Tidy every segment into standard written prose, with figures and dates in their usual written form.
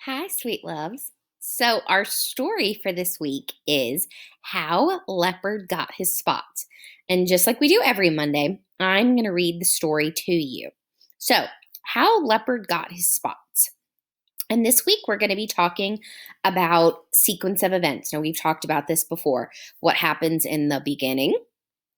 Hi, sweet loves. So, our story for this week is How Leopard Got His Spots. And just like we do every Monday, I'm going to read the story to you. So, How Leopard Got His Spots. And this week, we're going to be talking about sequence of events. Now, we've talked about this before. What happens in the beginning,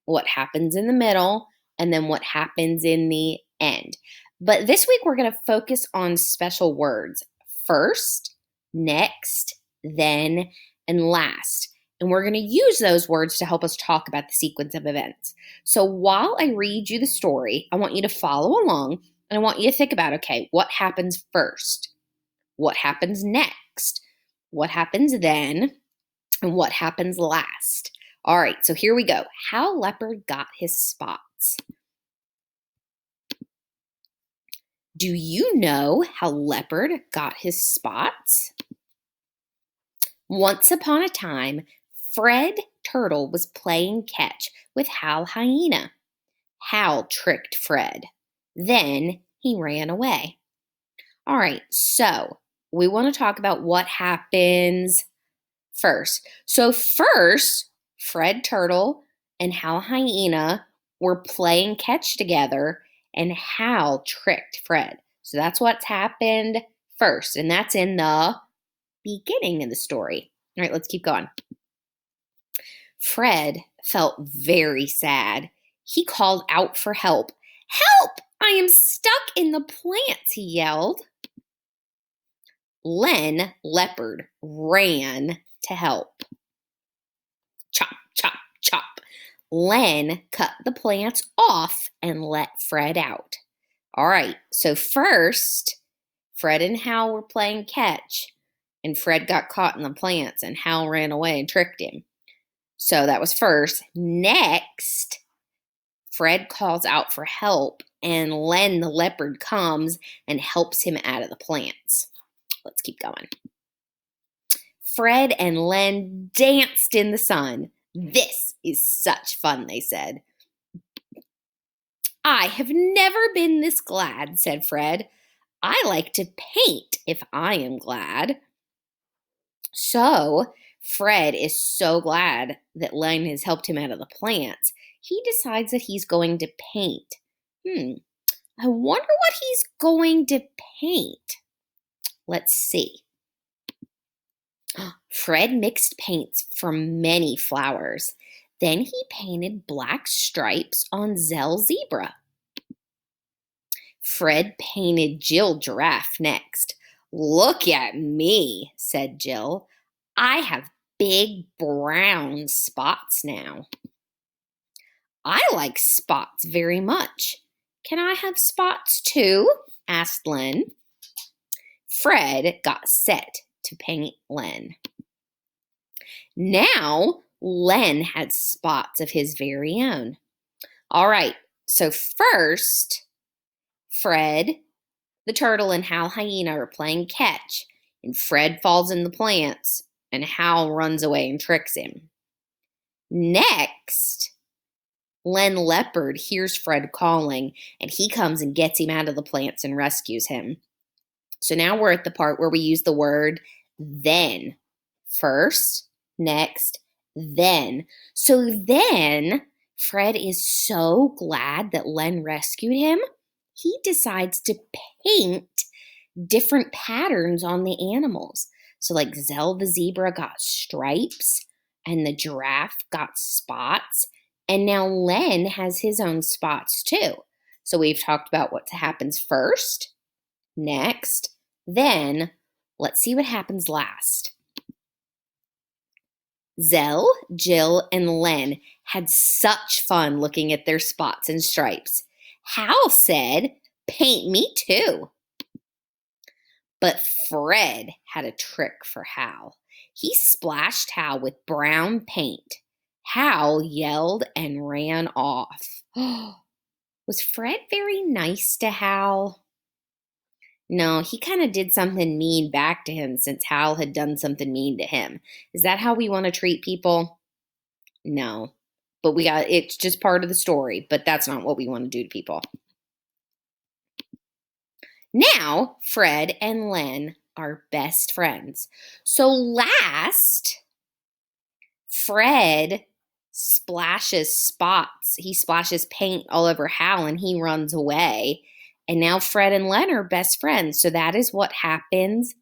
what happens in the middle, and then what happens in the end. But this week, we're going to focus on special words first, next, then, and last. And we're going to use those words to help us talk about the sequence of events. So while I read you the story, I want you to follow along and I want you to think about okay, what happens first? What happens next? What happens then? And what happens last? All right, so here we go. How Leopard Got His Spots. Do you know how Leopard got his spots? Once upon a time, Fred Turtle was playing catch with Hal Hyena. Hal tricked Fred. Then he ran away. All right, so we want to talk about what happens first. So first, Fred Turtle and Hal Hyena were playing catch together and Hal tricked Fred. So that's what's happened first, and that's in the beginning of the story. All right, let's keep going. Fred felt very sad. He called out for help. Help! I am stuck in the plants, he yelled. Len Leopard ran to help. Chop, chop, chop. Len cut the plants off and let Fred out. All right, so first, Fred and Hal were playing catch, and Fred got caught in the plants, and Hal ran away and tricked him. So that was first. Next, Fred calls out for help, and Len the leopard comes and helps him out of the plants. Let's keep going. Fred and Len danced in the sun. This is such fun, they said. I have never been this glad, said Fred. I like to paint if I am glad. So, Fred is so glad that Len has helped him out of the plants. He decides that he's going to paint. I wonder what he's going to paint. Let's see. Fred mixed paints from many flowers. Then he painted black stripes on Zell Zebra. Fred painted Jill Giraffe next. Look at me, said Jill. I have big brown spots now. I like spots very much. Can I have spots too? Asked Len. Fred got set to paint Len. Now, Len had spots of his very own. All right, so first, Fred, the turtle, and Hal Hyena are playing catch, and Fred falls in the plants, and Hal runs away and tricks him. Next, Len Leopard hears Fred calling, and he comes and gets him out of the plants and rescues him. So now we're at the part where we use the word then. First, next, then. So then, Fred is so glad that Len rescued him, he decides to paint different patterns on the animals. So like Zell the zebra got stripes, and the giraffe got spots, and now Len has his own spots too. So we've talked about what happens first, next, then. Let's see what happens last. Zell, Jill, and Len had such fun looking at their spots and stripes. Hal said, paint me too. But Fred had a trick for Hal. He splashed Hal with brown paint. Hal yelled and ran off. Was Fred very nice to Hal? No, he kind of did something mean back to him since Hal had done something mean to him. Is that how we want to treat people? No. But it's just part of the story, but that's not what we want to do to people. Now, Fred and Len are best friends. So last, Fred splashes spots. He splashes paint all over Hal and he runs away. And now Fred and Len are best friends. So that is what happens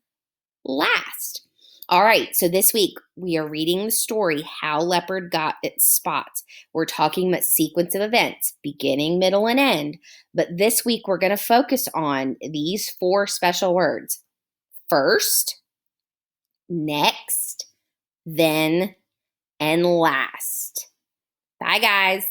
last. All right, so this week we are reading the story, How Leopard Got Its Spots. We're talking about sequence of events, beginning, middle, and end. But this week we're going to focus on these 4 special words. First, next, then, and last. Bye, guys.